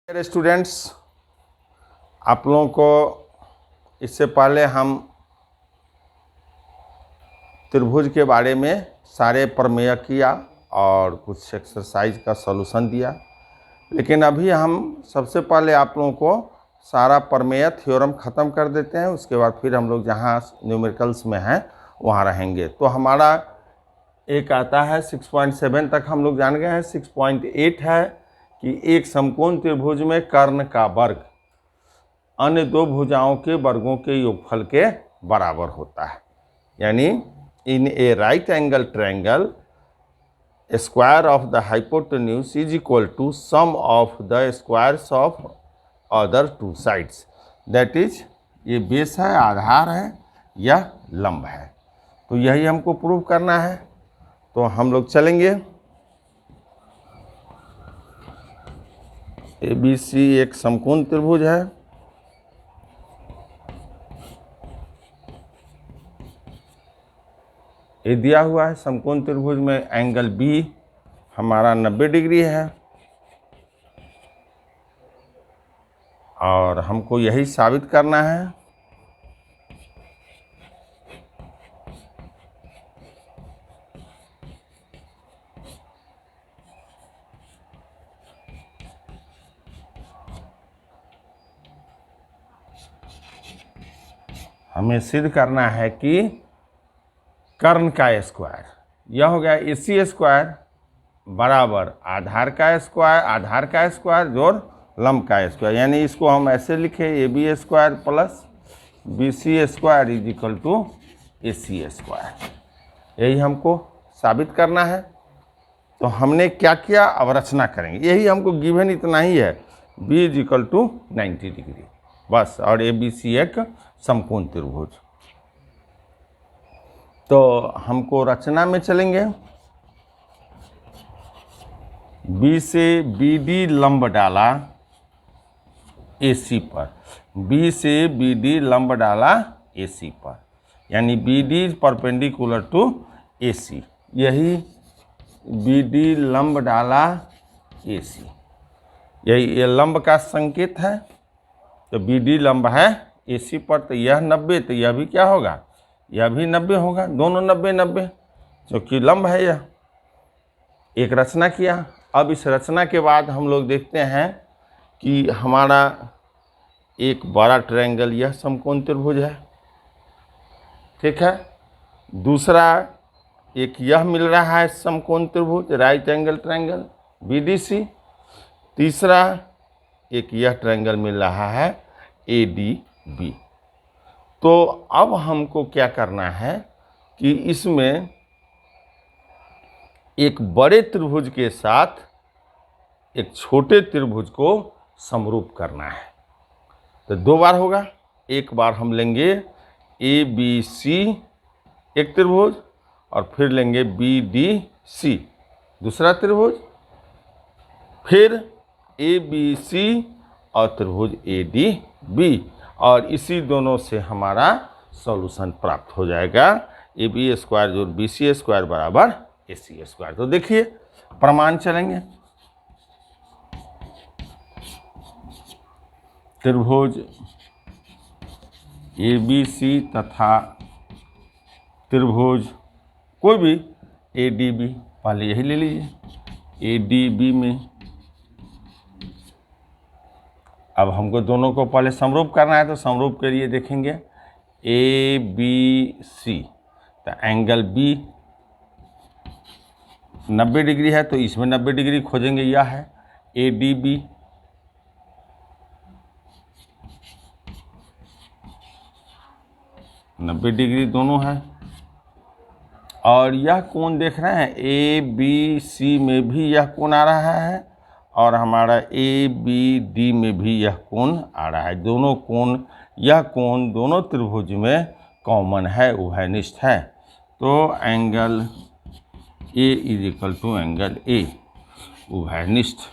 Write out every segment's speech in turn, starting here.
मेरे स्टूडेंट्स, आप लोगों को इससे पहले हम त्रिभुज के बारे में सारे प्रमेय किया और कुछ एक्सरसाइज का सॉल्यूशन दिया। लेकिन अभी हम सबसे पहले आप लोगों को सारा प्रमेय थ्योरम ख़त्म कर देते हैं। उसके बाद फिर हम लोग जहाँ न्यूमेरिकल्स में हैं वहाँ रहेंगे। तो हमारा एक आता है 6.7 तक हम लोग जान गए हैं। 6.8 है कि एक समकोण त्रिभुज में कर्ण का वर्ग अन्य दो भुजाओं के वर्गों के योगफल के बराबर होता है। यानी in a right angle triangle square of the hypotenuse is equal to sum of the squares of other two sides. That is, ये बेस है, आधार है, यह लंब है। तो यही हमको प्रूव करना है। तो हम लोग चलेंगे। ABC एक समकोण त्रिभुज है। ये दिया हुआ है समकोण त्रिभुज में एंगल B हमारा 90 डिग्री है और हमको यही साबित करना है। हमें सिद्ध करना है कि कर्ण का स्क्वायर, यह हो गया AC स्क्वायर बराबर आधार का स्क्वायर जोड़ लंब का स्क्वायर। यानी इसको हम ऐसे लिखे AB square plus BC square is equal to AC square. यही हमको साबित करना है। तो हमने क्या किया, अब रचना करेंगे। यही हमको गिवन इतना ही है, B is equal to 90 degree बस, और ABC एक समकोण त्रिभुज। तो हमको रचना में चलेंगे। B से BD लंब डाला AC पर, B से BD लंब डाला AC पर, यानी BD परपेंडिकुलर टू AC। यही BD लंब डाला AC, यही ये लंब का संकेत है। तो BD लंब है AC पर, तो यह 90, तो यह भी क्या होगा, यह भी 90 होगा। दोनों 90-90 क्योंकि लंब है यह। एक रचना किया। अब इस रचना के बाद हम लोग देखते हैं कि हमारा एक बड़ा ट्रायंगल यह समकोण त्रिभुज है, ठीक है। दूसरा एक यह मिल रहा है समकोण त्रिभुज राइट एंगल ट्रायंगल BDC। तीसरा एक यह ट्रायंगल मिल रहा है ADB। तो अब हमको क्या करना है कि इसमें एक बड़े त्रिभुज के साथ एक छोटे त्रिभुज को समरूप करना है। तो दो बार होगा। एक बार हम लेंगे ABC एक त्रिभुज और फिर लेंगे BDC दूसरा त्रिभुज, फिर ABC और त्रिभुज ADB, और इसी दोनों से हमारा सॉल्यूशन प्राप्त हो जाएगा। AB स्क्वायर जोड़ BC स्क्वायर बराबर AC स्क्वायर। तो देखिए प्रमाण चलेंगे। त्रिभुज ABC तथा त्रिभुज कोई भी ADB, पहले यही ले लीजिए। ADB में अब हमको दोनों को पहले समरूप करना है। तो समरूप के लिए देखेंगे ABC, तो एंगल B 90 डिग्री है, तो इसमें 90 डिग्री खोजेंगे, यह है ADB। नब्बे डिग्री दोनों है। और यह कोण देख रहे हैं ABC में भी यह कोण आ रहा है और हमारा ABD में भी यह कोण आ रहा है। दोनों कोण, यह कोण दोनों त्रिभुज में कॉमन है, उभयनिष्ठ है। तो angle A is equal to angle A, उभयनिष्ठ,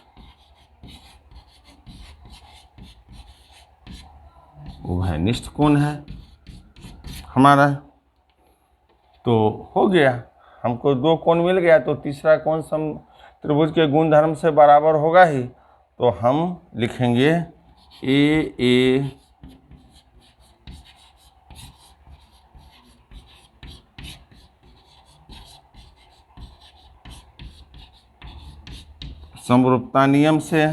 उभयनिष्ठ कोण है हमारा। तो हो गया, हमको दो कोण मिल गया। तो तीसरा कोण सम त्रिभुज के गुण धर्म से बराबर होगा ही। तो हम लिखेंगे ए समरूपता नियम से।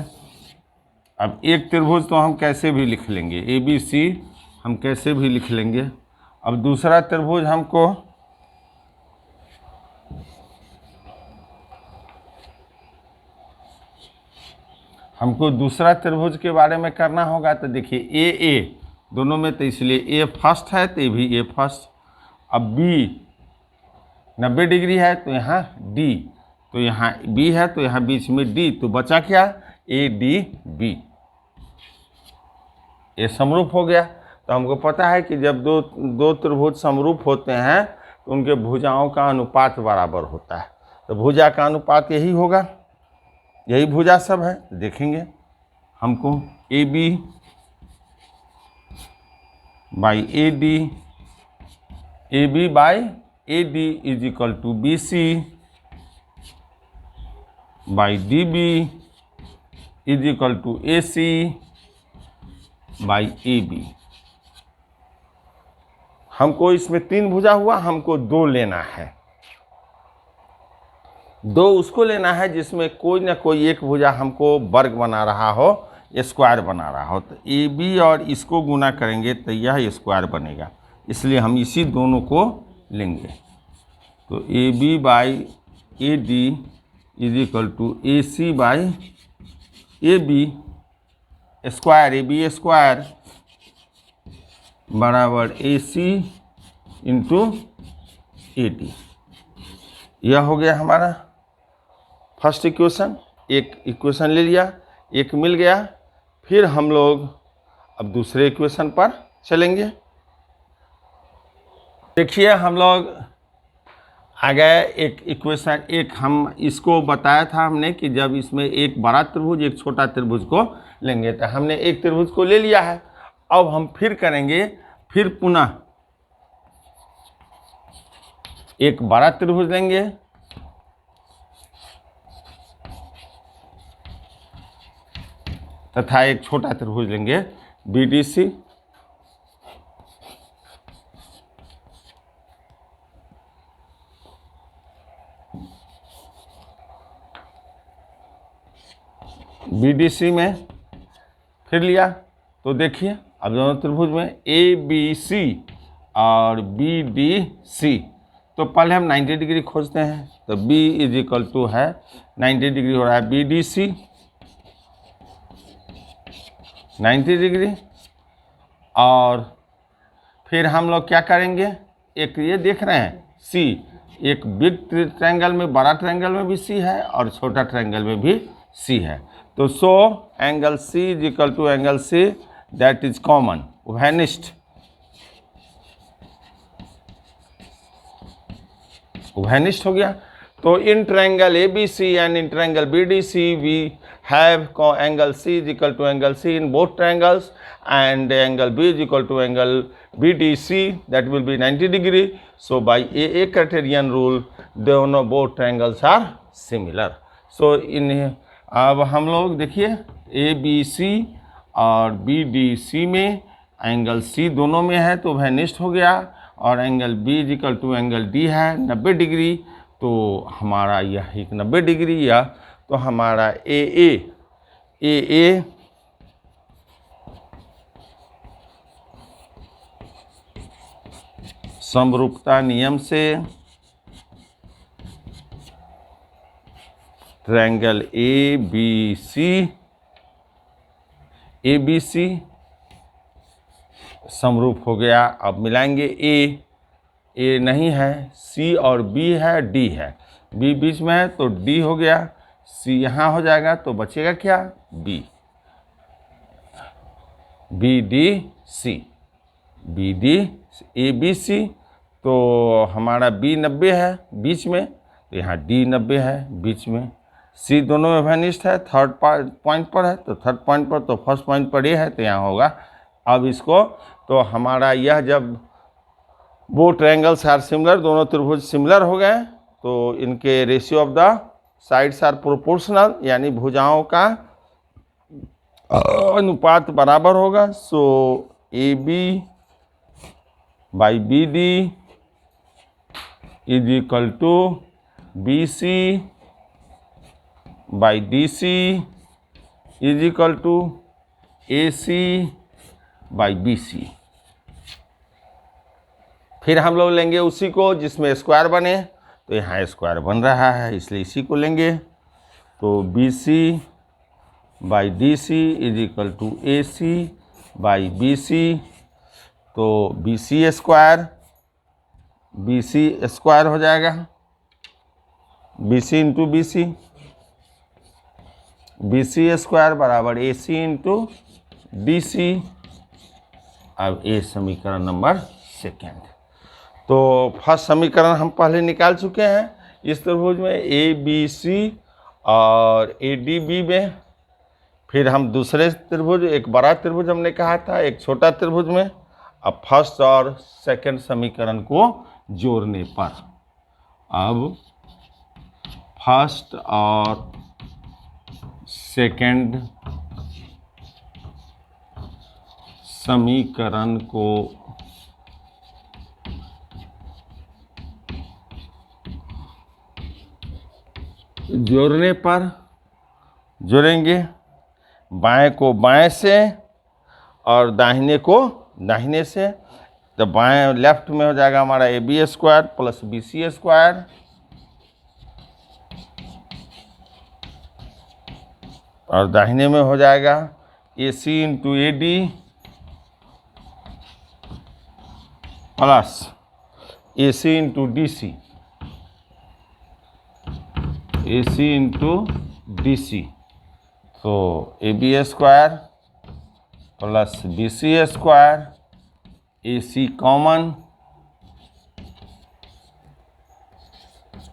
अब एक त्रिभुज तो हम कैसे भी लिख लेंगे, ABC हम कैसे भी लिख लेंगे। अब दूसरा त्रिभुज हमको दूसरा त्रिभुज के बारे में करना होगा। तो देखिए ए दोनों में, तो इसलिए ए फर्स्ट है तो ये भी ए फर्स्ट। अब बी 90 डिग्री है तो यहाँ डी, तो यहाँ बी है तो यहाँ बीच में डी, तो बचा क्या, ADB। ये समरूप हो गया। तो हमको पता है कि जब दो त्रिभुज समरूप होते हैं तो उनके भुजाओं का अनुपात बराबर होता है। तो भुजा का अनुपात यही होगा, यही भुजा सब है। देखेंगे हमको AB by AD, AB by AD is equal to BC by DB is equal to AC by AB। हमको इसमें 3 भुजा हुआ, हमको 2 लेना है। 2 उसको लेना है जिसमें कोई ना कोई एक भुजा हमको वर्ग बना रहा हो, स्क्वायर बना रहा हो। तो AB और इसको गुना करेंगे तो यह स्क्वायर बनेगा, इसलिए हम इसी दोनों को लेंगे। तो AB by AD is equal to AC by AB square, AB square बराबर AC इंटू AD। यह हो गया हमारा फर्स्ट इक्वेशन। एक इक्वेशन ले लिया, एक मिल गया। फिर हम लोग अब दूसरे इक्वेशन पर चलेंगे। देखिए हम लोग आ गए एक इक्वेशन, एक हम इसको बताया था हमने कि जब इसमें एक बड़ा त्रिभुज एक छोटा त्रिभुज को लेंगे, तो हमने एक त्रिभुज को ले लिया है। अब हम फिर करेंगे, फिर पुनः एक बड़ा त्रिभुज लेंगे तथा एक छोटा त्रिभुज लेंगे BDC। BDC में फिर लिया तो देखिए अब दोनों त्रिभुज में ABC और BDC, तो पहले हम 90 डिग्री खोजते हैं। तो B इज इक्वल टू है 90 डिग्री हो रहा है BDC 90 डिग्री। और फिर हम लोग क्या करेंगे, एक ये देख रहे हैं C, एक बिग ट्रायंगल में, बड़ा ट्रायंगल में भी C है और छोटा ट्रायंगल में भी C है। तो so angle C is equal to angle C that is common, उभयनिष्ठ, उभयनिष्ठ हो गया। तो in triangle ABC and in triangle BDC we have angle C is equal to angle C in both triangles and angle B is equal to angle BDC that will be 90 degree. So by AA criterion rule दोनों both triangles are similar. So in अब हम लोग देखिए ABC और BDC में angle C दोनों में है तो उभयनिष्ठ हो गया, और angle B is equal to angle D है 90 डिग्री। तो हमारा यह एक 90 डिग्री या तो हमारा AA समरूपता नियम से ट्रायंगल ABC समरूप हो गया। अब मिलाएंगे A नहीं है, C और B है, D है, B बीच में है तो D हो गया, C यहाँ हो जाएगा तो बचेगा क्या, B, ABC। तो हमारा B 90 है बीच में, तो यहाँ D 90 है बीच में, C दोनों में उभयनिष्ठ है, थर्ड पॉइंट पर है तो थर्ड पॉइंट पर, तो फर्स्ट पॉइंट पर ये है तो यहाँ होगा। अब इसको तो हमारा यह जब वो ट्रायंगल्स आर सिमिलर, दोनों त्रिभुज सिमिलर हो गए, तो इनके ratio of the sides are proportional, यानी भुजाओं का अनुपात बराबर होगा। So a b by b d is equal to b C by D C is equal to A C by B c. फिर हम लोग लेंगे उसी को जिसमें स्क्वायर बने, तो यहाँ स्क्वायर बन रहा है इसलिए इसी को लेंगे। तो B C by D C is equal to A C by B C. तो बी सी स्क्वायर हो जाएगा, बी सी इंटू बी सी स्क्वायर बराबर ए सी इंटू डी सी। अब ये समीकरण नंबर सेकेंड। तो फर्स्ट समीकरण हम पहले निकाल चुके हैं इस त्रिभुज में ए बी सी और ए डी बी में। फिर हम दूसरे त्रिभुज, एक बड़ा त्रिभुज हमने कहा था, एक छोटा त्रिभुज में। अब फर्स्ट और सेकंड समीकरण को जोड़ने पर, अब फर्स्ट और सेकंड समीकरण को जोड़ने पर जोड़ेंगे बाएं को बाएं से और दाहिने को दाहिने से। तो बाएं लेफ्ट में हो जाएगा हमारा a B square plus B C square, और दाहिने में हो जाएगा a C into a d plus a C into D c, a C into D c. तो a B square plus B C square, a c common,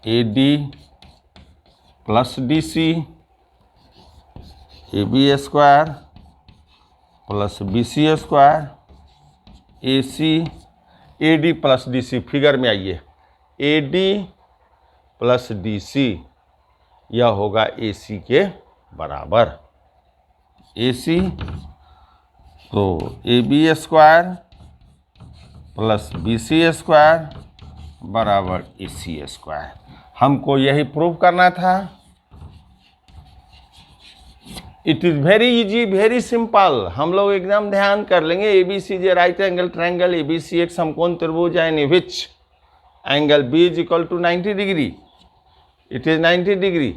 a d plus d c, a B square plus B C square, a c, a d plus d c. Figure में आइए, a d plus d सी यह होगा a c के बराबर। ए c तो a B square plus B C square बराबर ए सी square. हमको यही प्रूव करना था। It is very easy, very simple. हम लोग एकदम ध्यान कर लेंगे। A B C is a right angle triangle, a B c एक समकोण त्रिभुज है, in which angle b is equal to 90 degree. It is 90 degree.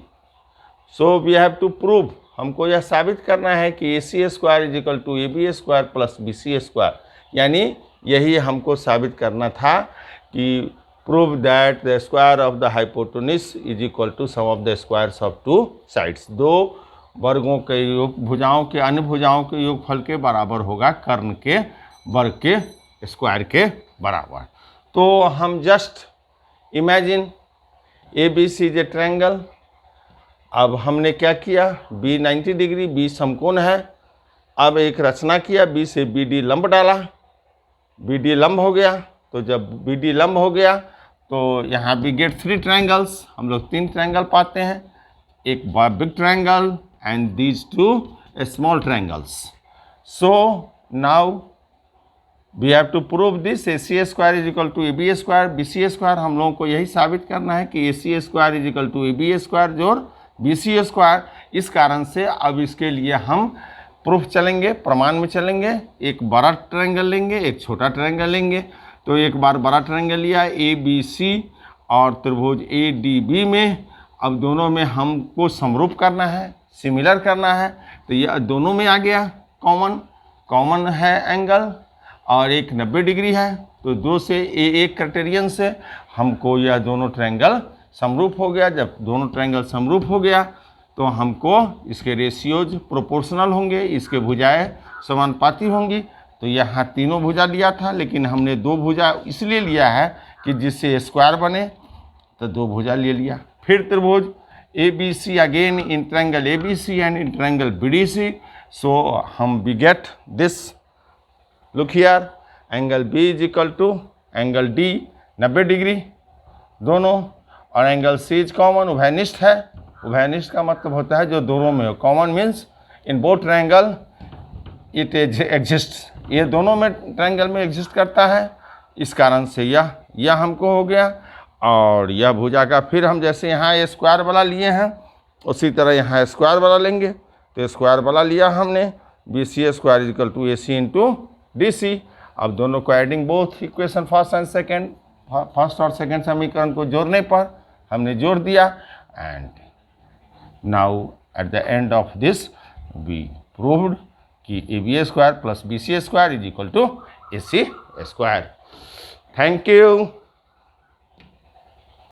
So we have to prove, हमको यह साबित करना है कि A C square is equal to A B square plus B C square. यानी यही हमको साबित करना था कि prove that the square of the hypotenuse is equal to sum of the squares of two sides. दो वर्गों के योग, भुजाओं के अन्य भुजाओं के योगफल के बराबर होगा कर्ण के वर्ग के स्क्वायर के बराबर। तो हम just imagine A B C is a triangle. अब हमने क्या किया, बी 90 डिग्री, बी समकोण है। अब एक रचना किया, बी से बी डी लंब डाला, बी डी लंब हो गया। तो जब बी डी लंब हो गया तो यहाँ वी गेट 3 ट्रायंगल्स, हम लोग 3 ट्रायंगल पाते हैं, एक big triangle and these 2 small triangles. So now we have to prove this AC square is equal to AB square, BC square। हम लोगों को यही साबित करना है कि AC square is equal to AB square जोड़ BC square। इस कारण से अब इसके लिए हम प्रूफ चलेंगे, प्रमाण में चलेंगे। एक बड़ा ट्रायंगल लेंगे, एक छोटा ट्रायंगल लेंगे। तो एक बार बड़ा ट्रायंगल लिया ABC और त्रिभुज ADB में। अब दोनों में हमको समरूप करना है, सिमिलर करना है। तो ये दोनों में आ गया कॉमन है एंगल, और एक 90 डिग्री है। तो 2 से एक क्राइटेरियन से हमको यह दोनों ट्रायंगल समरूप हो गया। जब दोनों ट्रायंगल समरूप हो गया तो हमको इसके रेशियोज प्रोपोर्शनल होंगे, इसके भुजाएं समानुपाती होंगी। तो यहाँ तीनों भुजा लिया था, लेकिन हमने 2 भुजा इसलिए लिया है कि जिससे स्क्वायर बने, तो 2 भुजा ले लिया। फिर त्रिभुज ABC again in triangle ABC and in triangle BDC. So we get this. Look here, angle B is equal to angle D 90 degree दोनों, और एंगल C is common, उभयनिष्ठ है। उभयनिष्ठ का मतलब होता है जो दोनों में हो। Common means in both triangle it exist, ये दोनों में ट्रायंगल में एग्जिस्ट करता है। इस कारण से यह हमको हो गया। और यह भुजा का फिर हम जैसे यहाँ ये स्क्वायर वाला लिए हैं उसी तरह यहाँ स्क्वायर वाला लेंगे। तो स्क्वायर वाला लिया हमने, B C square is equal to A C into D C. अब दोनों को adding both equation first and second, first और सेकेंड समीकरण को जोड़ने पर हमने जोड़ दिया। And now at the end of this we proved कि A B square plus B C square is equal to A C square. Thank you.